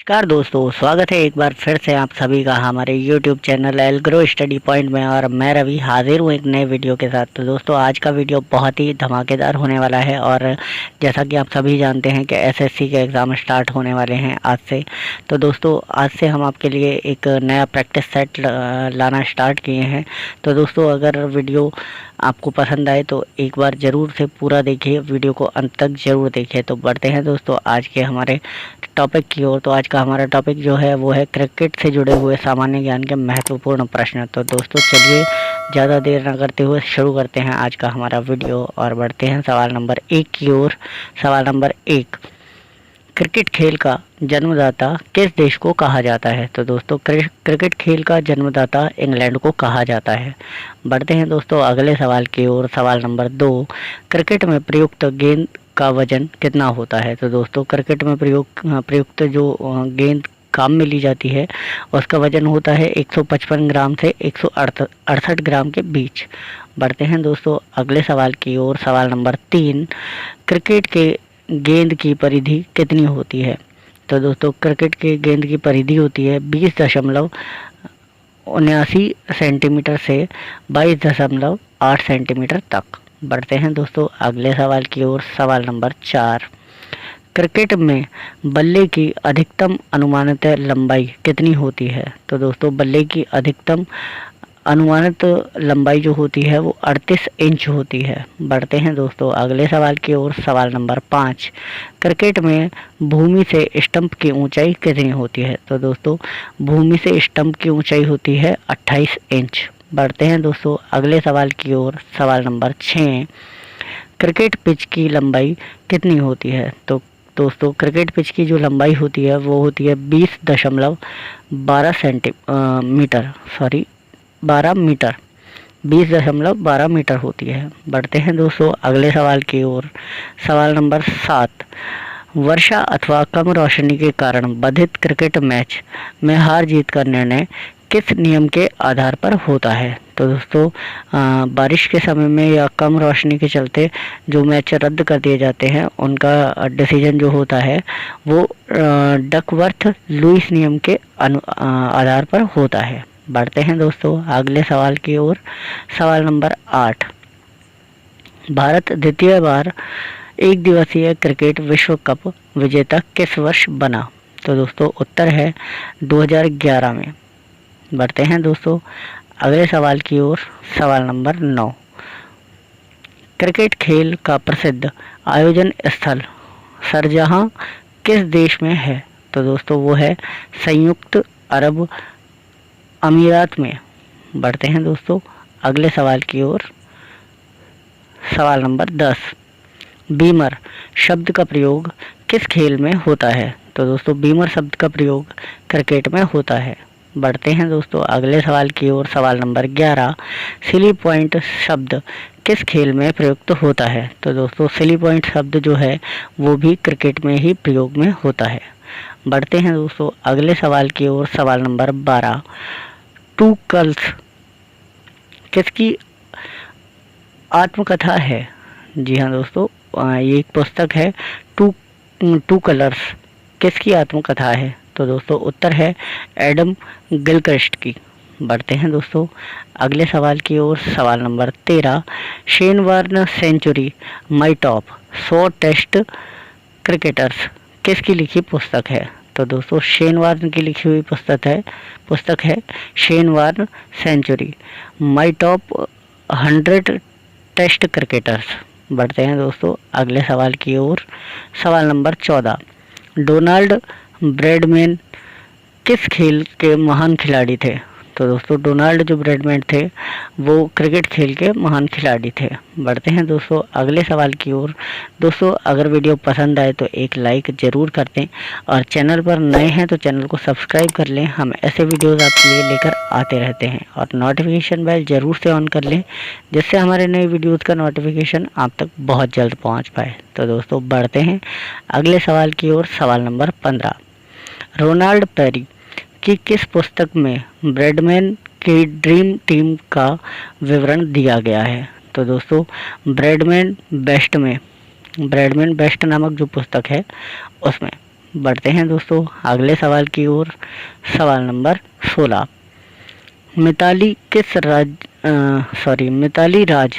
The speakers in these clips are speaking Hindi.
नमस्कार दोस्तों, स्वागत है एक बार फिर से आप सभी का हमारे YouTube चैनल एल्ग्रो स्टडी पॉइंट में। और मैं रवि हाजिर हूँ एक नए वीडियो के साथ। तो दोस्तों आज का वीडियो बहुत ही धमाकेदार होने वाला है। और जैसा कि आप सभी जानते हैं कि एसएससी के एग्ज़ाम स्टार्ट होने वाले हैं आज से। तो दोस्तों आज से हम आपके लिए एक नया प्रैक्टिस सेट लाना स्टार्ट किए हैं। तो दोस्तों अगर वीडियो आपको पसंद आए तो एक बार ज़रूर से पूरा देखिए, वीडियो को अंत तक ज़रूर देखिए। तो बढ़ते हैं दोस्तों आज के हमारे टॉपिक की ओर। तो आज का हमारा टॉपिक जो है वो है क्रिकेट से जुड़े हुए सामान्य ज्ञान के महत्वपूर्ण प्रश्न। तो दोस्तों चलिए ज़्यादा देर न करते हुए शुरू करते हैं आज का हमारा वीडियो और बढ़ते हैं सवाल नंबर 1 की ओर। सवाल नंबर 1, क्रिकेट खेल का जन्मदाता किस देश को कहा जाता है? तो दोस्तों क्रिकेट खेल का जन्मदाता इंग्लैंड को कहा जाता है। बढ़ते हैं दोस्तों अगले सवाल की ओर। सवाल नंबर 2, क्रिकेट में प्रयुक्त गेंद का वजन कितना होता है? तो दोस्तों क्रिकेट में प्रयुक्त जो गेंद काम में ली जाती है उसका वजन होता है 155 ग्राम से 168 ग्राम के बीच। बढ़ते हैं दोस्तों अगले सवाल की ओर। सवाल नंबर 3, क्रिकेट के गेंद की परिधि कितनी होती है? तो दोस्तों क्रिकेट के गेंद की परिधि होती है 20.79 सेंटीमीटर से 22.8 सेंटीमीटर तक। बढ़ते हैं दोस्तों अगले सवाल की ओर। सवाल नंबर 4, क्रिकेट में बल्ले की अधिकतम अनुमानित लंबाई कितनी होती है? तो दोस्तों बल्ले की अधिकतम अनुमानित लंबाई जो होती है वो 38 इंच होती है। बढ़ते हैं दोस्तों अगले सवाल की ओर। सवाल नंबर 5, क्रिकेट में भूमि से स्टंप की ऊंचाई कितनी होती है? तो दोस्तों भूमि से स्टंप की ऊंचाई होती है 28 इंच। बढ़ते हैं दोस्तों अगले सवाल की ओर। सवाल नंबर 6, क्रिकेट पिच की लंबाई कितनी होती है? तो दोस्तों क्रिकेट पिच की जो लंबाई होती है वो होती है 12 मीटर 20.12 मीटर होती है। बढ़ते हैं दोस्तों अगले सवाल की ओर। सवाल नंबर 7, वर्षा अथवा कम रोशनी के कारण बाधित क्रिकेट मैच में हार जीत का निर्णय किस नियम के आधार पर होता है? तो दोस्तों बारिश के समय में या कम रोशनी के चलते जो मैच रद्द कर दिए जाते हैं उनका डिसीजन जो होता है वो डकवर्थ लुईस नियम के आधार पर होता है। बढ़ते हैं दोस्तों अगले सवाल की ओर। सवाल नंबर 8, भारत द्वितीय बार एक दिवसीय क्रिकेट विश्व कप विजेता किस वर्ष बना? तो दोस्तों उत्तर है 2011 में। बढ़ते हैं दोस्तों अगले सवाल की ओर। सवाल नंबर 9, क्रिकेट खेल का प्रसिद्ध आयोजन स्थल शारजाह किस देश में है? तो दोस्तों वो है संयुक्त अरब अमीरात में। बढ़ते हैं दोस्तों अगले सवाल की ओर। सवाल नंबर 10, बीमर शब्द का प्रयोग किस खेल में होता है? तो दोस्तों बीमर शब्द का प्रयोग क्रिकेट में होता है। बढ़ते हैं दोस्तों अगले सवाल की ओर। सवाल नंबर 11, सिली पॉइंट शब्द किस खेल में प्रयुक्त होता है? तो दोस्तों सिली पॉइंट शब्द जो है वो भी क्रिकेट में ही प्रयोग में होता है। बढ़ते हैं दोस्तों अगले सवाल की ओर। सवाल नंबर 12, टू कल्स किसकी आत्मकथा है? जी हाँ दोस्तों ये एक पुस्तक है टू कलर्स किसकी आत्मकथा है? तो दोस्तों उत्तर है एडम गिलक्रिस्ट की। बढ़ते हैं दोस्तों अगले सवाल की ओर। सवाल नंबर 13, Shane Warne century my top 100 test cricketers किसकी लिखी पुस्तक है? तो दोस्तों शेन वार्न की लिखी हुई पुस्तक है Shane Warne century my top 100 test cricketers. बढ़ते हैं दोस्तों अगले सवाल की ओर। सवाल नंबर 14, डोनाल्ड ब्रैडमैन किस खेल के महान खिलाड़ी थे? तो दोस्तों डोनाल्ड जो ब्रैडमैन थे वो क्रिकेट खेल के महान खिलाड़ी थे। बढ़ते हैं दोस्तों अगले सवाल की ओर। दोस्तों अगर वीडियो पसंद आए तो एक लाइक ज़रूर कर दें और चैनल पर नए हैं तो चैनल को सब्सक्राइब कर लें। हम ऐसे वीडियोस आपके लिए लेकर आते रहते हैं और नोटिफिकेशन बेल ज़रूर से ऑन कर लें जिससे हमारे नए वीडियोज़ का नोटिफिकेशन आप तक बहुत जल्द पहुँच पाए। तो दोस्तों बढ़ते हैं अगले सवाल की ओर। सवाल नंबर 15, रोनाल्ड पेरी कि किस पुस्तक में ब्रैडमैन की ड्रीम टीम का विवरण दिया गया है? तो दोस्तों ब्रैडमैन बेस्ट नामक जो पुस्तक है उसमें। बढ़ते हैं दोस्तों अगले सवाल की ओर। सवाल नंबर 16। मिताली राज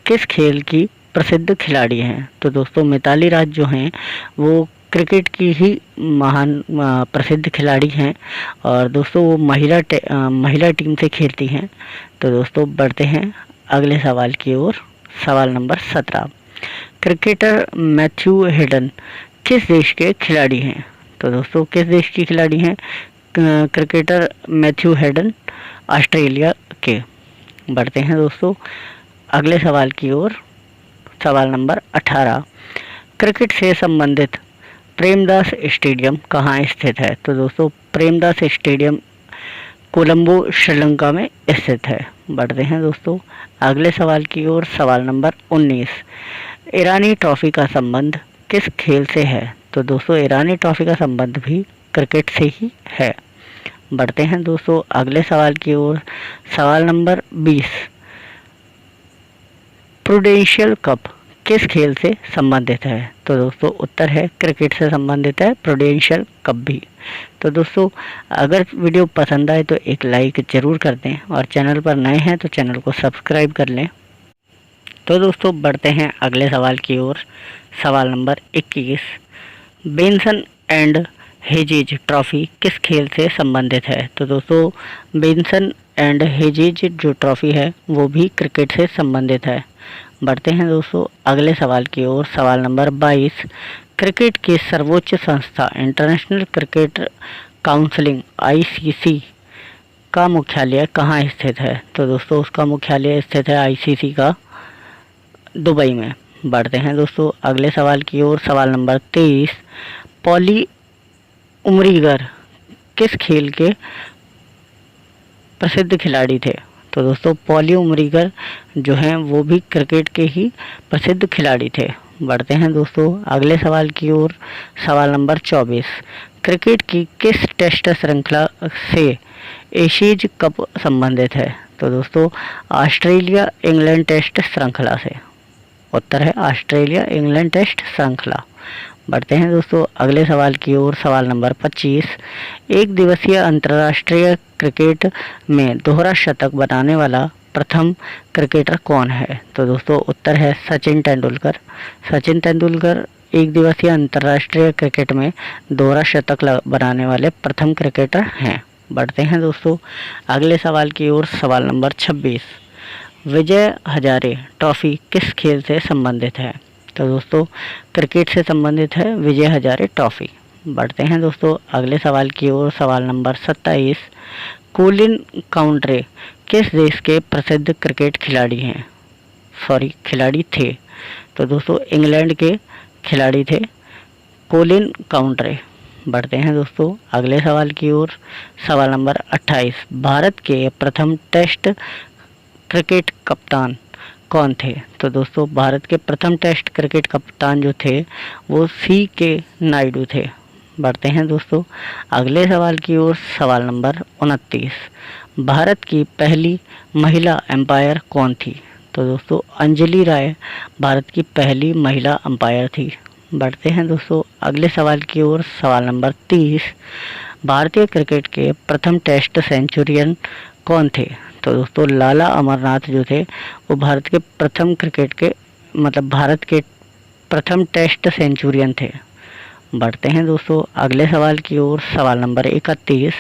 किस खेल की प्रसिद्ध खिलाड़ी हैं? तो दोस्तों मिताली राज जो हैं वो क्रिकेट की ही महान प्रसिद्ध खिलाड़ी हैं और दोस्तों वो महिला टीम से खेलती हैं। तो दोस्तों बढ़ते हैं अगले सवाल की ओर। सवाल नंबर 17। क्रिकेटर मैथ्यू हेडन किस देश के खिलाड़ी हैं? तो दोस्तों किस देश की खिलाड़ी हैं क्रिकेटर मैथ्यू हेडन? ऑस्ट्रेलिया के। बढ़ते हैं दोस्तों अगले सवाल की ओर। सवाल नंबर 18। क्रिकेट से संबंधित प्रेमदास स्टेडियम कहाँ स्थित है? तो दोस्तों प्रेमदास स्टेडियम कोलंबो श्रीलंका में स्थित है। बढ़ते हैं दोस्तों अगले सवाल की ओर। सवाल नंबर 19। ईरानी ट्रॉफी का संबंध किस खेल से है? तो दोस्तों ईरानी ट्रॉफी का संबंध भी क्रिकेट से ही है। बढ़ते हैं दोस्तों अगले सवाल की ओर। सवाल नंबर 20। प्रूडेंशियल कप किस खेल से संबंधित है? तो दोस्तों उत्तर है क्रिकेट से संबंधित है प्रूडेंशियल कप भी। तो दोस्तों अगर वीडियो पसंद आए तो एक लाइक ज़रूर कर दें और चैनल पर नए हैं तो चैनल को सब्सक्राइब कर लें। तो दोस्तों बढ़ते हैं अगले सवाल की ओर। सवाल number 21। Benson and hedges trophy किस खेल से संबंधित है? तो दोस्तों बेंसन एंड हेजेज जो ट्रॉफी है वो भी क्रिकेट से संबंधित है। बढ़ते हैं दोस्तों अगले सवाल की ओर। सवाल नंबर 22। क्रिकेट की सर्वोच्च संस्था इंटरनेशनल क्रिकेट काउंसिल ICC का मुख्यालय कहाँ स्थित है? तो दोस्तों उसका मुख्यालय स्थित है ICC का दुबई में। बढ़ते हैं दोस्तों अगले सवाल की ओर। सवाल नंबर 23। पॉली उमरीगर किस खेल के प्रसिद्ध खिलाड़ी थे? तो दोस्तों पॉली उमरीगर जो हैं वो भी क्रिकेट के ही प्रसिद्ध खिलाड़ी थे। बढ़ते हैं दोस्तों अगले सवाल की ओर। सवाल नंबर 24। क्रिकेट की किस टेस्ट श्रृंखला से एशियज कप संबंधित है? तो दोस्तों ऑस्ट्रेलिया इंग्लैंड टेस्ट श्रृंखला से। उत्तर है ऑस्ट्रेलिया इंग्लैंड टेस्ट श्रृंखला। बढ़ते हैं दोस्तों अगले सवाल की ओर। सवाल नंबर 25। एक दिवसीय अंतर्राष्ट्रीय क्रिकेट में दोहरा शतक बनाने वाला प्रथम क्रिकेटर कौन है? तो दोस्तों उत्तर है सचिन तेंदुलकर। सचिन तेंदुलकर एक दिवसीय अंतर्राष्ट्रीय क्रिकेट में दोहरा शतक बनाने वाले प्रथम क्रिकेटर हैं। बढ़ते हैं दोस्तों अगले सवाल की ओर। सवाल नंबर 26। विजय हजारे ट्रॉफी किस खेल से संबंधित है? तो दोस्तों क्रिकेट से संबंधित है विजय हजारे ट्रॉफी। बढ़ते हैं दोस्तों अगले सवाल की ओर। सवाल नंबर 27। कोलिन काउंट्रे किस देश के प्रसिद्ध क्रिकेट खिलाड़ी थे? तो दोस्तों इंग्लैंड के खिलाड़ी थे कोलिन काउंट्रे। बढ़ते हैं दोस्तों अगले सवाल की ओर। सवाल नंबर 28। भारत के प्रथम टेस्ट क्रिकेट कप्तान कौन थे? तो दोस्तों भारत के प्रथम टेस्ट क्रिकेट कप्तान जो थे वो CK नायडू थे। बढ़ते हैं दोस्तों अगले सवाल की ओर। सवाल नंबर 29। भारत की पहली महिला अंपायर कौन थी? तो दोस्तों अंजलि राय भारत की पहली महिला अंपायर थी। बढ़ते हैं दोस्तों अगले सवाल की ओर। सवाल नंबर 30। भारतीय क्रिकेट के प्रथम टेस्ट सेंचुरियन कौन थे? तो दोस्तों लाला अमरनाथ जो थे वो भारत के प्रथम टेस्ट सेंचुरियन थे। बढ़ते हैं दोस्तों अगले सवाल की ओर। सवाल नंबर 31।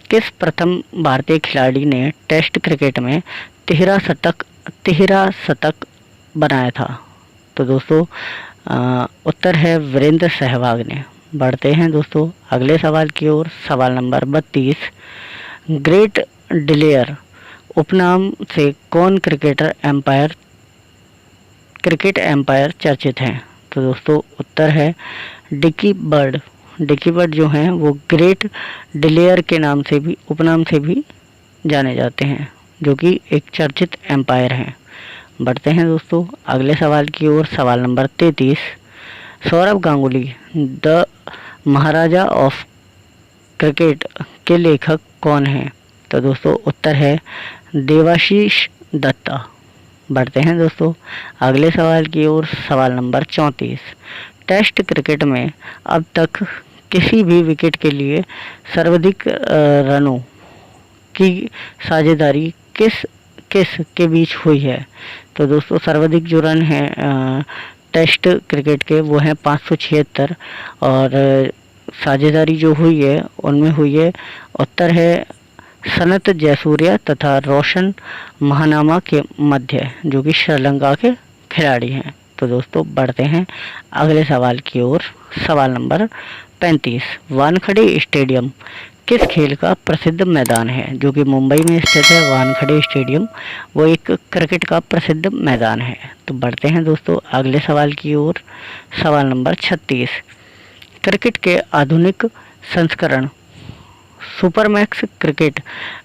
किस प्रथम भारतीय खिलाड़ी ने टेस्ट क्रिकेट में तिहरा शतक बनाया था? तो दोस्तों उत्तर है वीरेंद्र सहवाग ने। बढ़ते हैं दोस्तों अगले सवाल की ओर। सवाल नंबर 32। ग्रेट डिलेयर उपनाम से कौन क्रिकेट एम्पायर चर्चित हैं? तो दोस्तों उत्तर है डिकी बर्ड। डिकी बर्ड जो हैं वो ग्रेट डिलेयर के उपनाम से भी जाने जाते हैं जो कि एक चर्चित एम्पायर हैं। बढ़ते हैं दोस्तों अगले सवाल की ओर। सवाल number 33। Sourav Ganguly the Maharaja of cricket के लेखक कौन हैं? तो दोस्तों उत्तर है देवाशीष दत्ता। बढ़ते हैं दोस्तों अगले सवाल की ओर। सवाल नंबर 34। टेस्ट क्रिकेट में अब तक किसी भी विकेट के लिए सर्वाधिक रनों की साझेदारी किस किस के बीच हुई है? तो दोस्तों सर्वाधिक जो रन है टेस्ट क्रिकेट के वो हैं 576 और साझेदारी जो हुई है उनमें हुई है, उत्तर है सनत जयसूर्या तथा रोशन महानामा के मध्य, जो कि श्रीलंका के खिलाड़ी हैं। तो दोस्तों बढ़ते हैं अगले सवाल की ओर। सवाल नंबर 35, वानखड़े स्टेडियम किस खेल का प्रसिद्ध मैदान है? जो कि मुंबई में स्थित है वानखड़े स्टेडियम, वो एक क्रिकेट का प्रसिद्ध मैदान है। तो बढ़ते हैं दोस्तों अगले सवाल की ओर। सवाल नंबर 36, क्रिकेट के आधुनिक संस्करण सुपरमैक्स क्रिकेट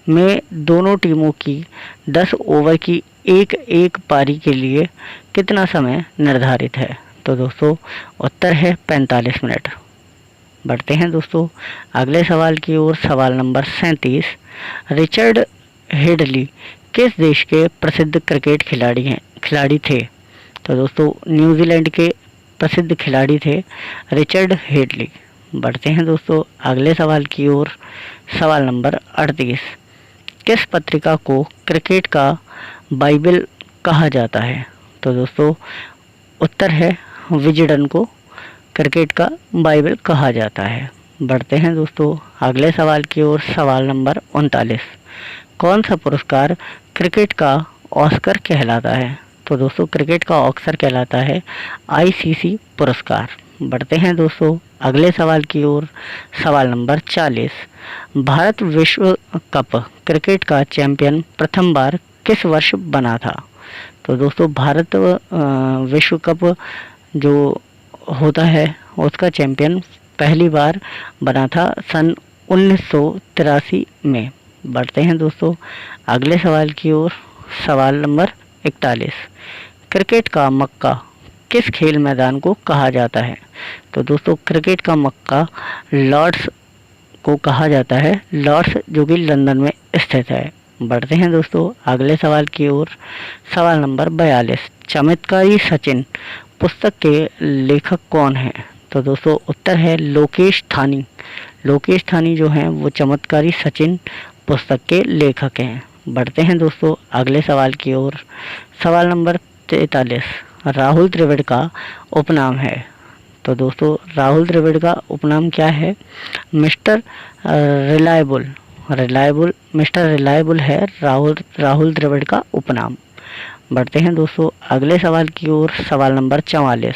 में दोनों टीमों की 10 ओवर की एक एक पारी के लिए कितना समय निर्धारित है? तो दोस्तों उत्तर है 45 मिनट। बढ़ते हैं दोस्तों अगले सवाल की ओर। सवाल नंबर 37, रिचर्ड हेडली किस देश के प्रसिद्ध क्रिकेट खिलाड़ी थे? तो दोस्तों न्यूजीलैंड के प्रसिद्ध खिलाड़ी थे रिचर्ड हेडली। बढ़ते हैं दोस्तों अगले सवाल की ओर। सवाल नंबर 38, किस पत्रिका को क्रिकेट का बाइबल कहा जाता है? तो दोस्तों उत्तर है विजडन को क्रिकेट का बाइबल कहा जाता है। बढ़ते हैं दोस्तों अगले सवाल की ओर। सवाल नंबर 39, कौन सा पुरस्कार क्रिकेट का ऑस्कर कहलाता है? तो दोस्तों क्रिकेट का ऑस्कर कहलाता है आईसीसी पुरस्कार। बढ़ते हैं दोस्तों अगले सवाल की ओर। सवाल नंबर 40, भारत विश्व कप क्रिकेट का चैंपियन प्रथम बार किस वर्ष बना था? तो दोस्तों भारत विश्व कप जो होता है उसका चैंपियन पहली बार बना था सन 1983 में। बढ़ते हैं दोस्तों अगले सवाल की ओर। सवाल नंबर 41, क्रिकेट का मक्का किस खेल मैदान को कहा जाता है? तो दोस्तों क्रिकेट का मक्का लॉर्ड्स को कहा जाता है, लॉर्ड्स जो कि लंदन में स्थित है। बढ़ते हैं दोस्तों अगले सवाल की ओर। सवाल नंबर 42, चमत्कारी सचिन पुस्तक के लेखक कौन हैं? तो दोस्तों उत्तर है लोकेश थानी। लोकेश थानी जो हैं वो चमत्कारी सचिन पुस्तक के लेखक हैं। बढ़ते हैं दोस्तों अगले सवाल की ओर। सवाल नंबर 43, राहुल द्रविड़ का उपनाम है? तो दोस्तों राहुल द्रविड़ का उपनाम क्या है? मिस्टर रिलायबल मिस्टर रिलायबल है राहुल द्रविड़ का उपनाम। बढ़ते हैं दोस्तों अगले सवाल की ओर। सवाल नंबर 44,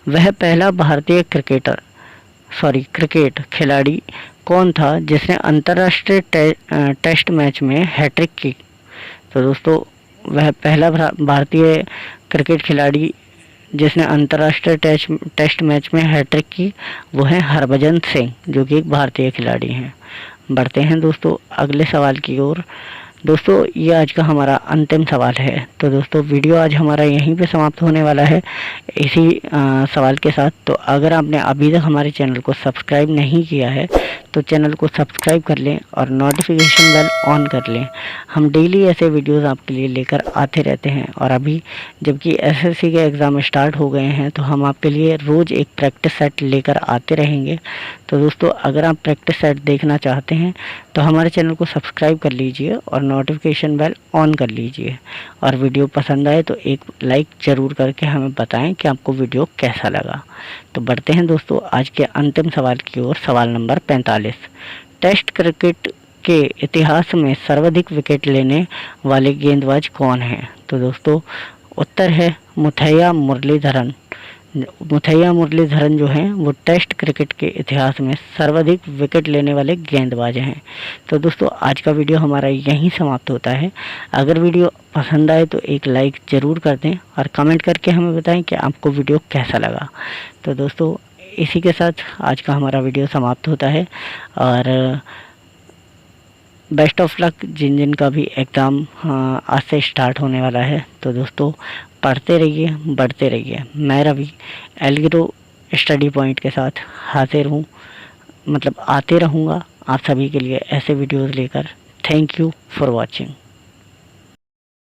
वह पहला भारतीय क्रिकेट खिलाड़ी कौन था जिसने अंतर्राष्ट्रीय टेस्ट मैच में हैट्रिक की? तो दोस्तों वह पहला भारतीय क्रिकेट खिलाड़ी जिसने अंतर्राष्ट्रीय टेस्ट मैच में हैट्रिक की वो है हरभजन सिंह, जो कि एक भारतीय खिलाड़ी हैं। बढ़ते हैं दोस्तों अगले सवाल की ओर। दोस्तों ये आज का हमारा अंतिम सवाल है। तो दोस्तों वीडियो आज हमारा यहीं पे समाप्त होने वाला है इसी सवाल के साथ। तो अगर आपने अभी तक हमारे चैनल को सब्सक्राइब नहीं किया है तो चैनल को सब्सक्राइब कर लें और नोटिफिकेशन बेल ऑन कर लें। हम डेली ऐसे वीडियोस आपके लिए लेकर आते रहते हैं और अभी जबकि एसएससी के एग्ज़ाम स्टार्ट हो गए हैं तो हम आपके लिए रोज़ एक प्रैक्टिस सेट लेकर आते रहेंगे। तो दोस्तों अगर आप प्रैक्टिस सेट देखना चाहते हैं तो हमारे चैनल को सब्सक्राइब कर लीजिए और नोटिफिकेशन बेल ऑन कर लीजिए। और वीडियो पसंद आए तो एक लाइक ज़रूर करके हमें बताएं कि आपको वीडियो कैसा लगा। तो बढ़ते हैं दोस्तों आज के अंतिम सवाल की ओर। सवाल नंबर 45, टेस्ट क्रिकेट के इतिहास में सर्वाधिक विकेट लेने वाले गेंदबाज कौन हैं? तो दोस्तों उत्तर है मुथैया मुरलीधरन। मुथैया मुरलीधरन जो हैं वो टेस्ट क्रिकेट के इतिहास में सर्वाधिक विकेट लेने वाले गेंदबाज हैं। तो दोस्तों आज का वीडियो हमारा यहीं समाप्त होता है। अगर वीडियो पसंद आए तो एक लाइक ज़रूर कर दें और कमेंट करके हमें बताएं कि आपको वीडियो कैसा लगा। तो दोस्तों इसी के साथ आज का हमारा वीडियो समाप्त होता है और बेस्ट ऑफ लक जिन का भी एग्ज़ाम आज से स्टार्ट होने वाला है। तो दोस्तों पढ़ते रहिए, बढ़ते रहिए। मैं रवि एल्ग्रो स्टडी पॉइंट के साथ हाजिर हूँ, मतलब आते रहूँगा आप सभी के लिए ऐसे वीडियोज़ लेकर। Thank you for watching.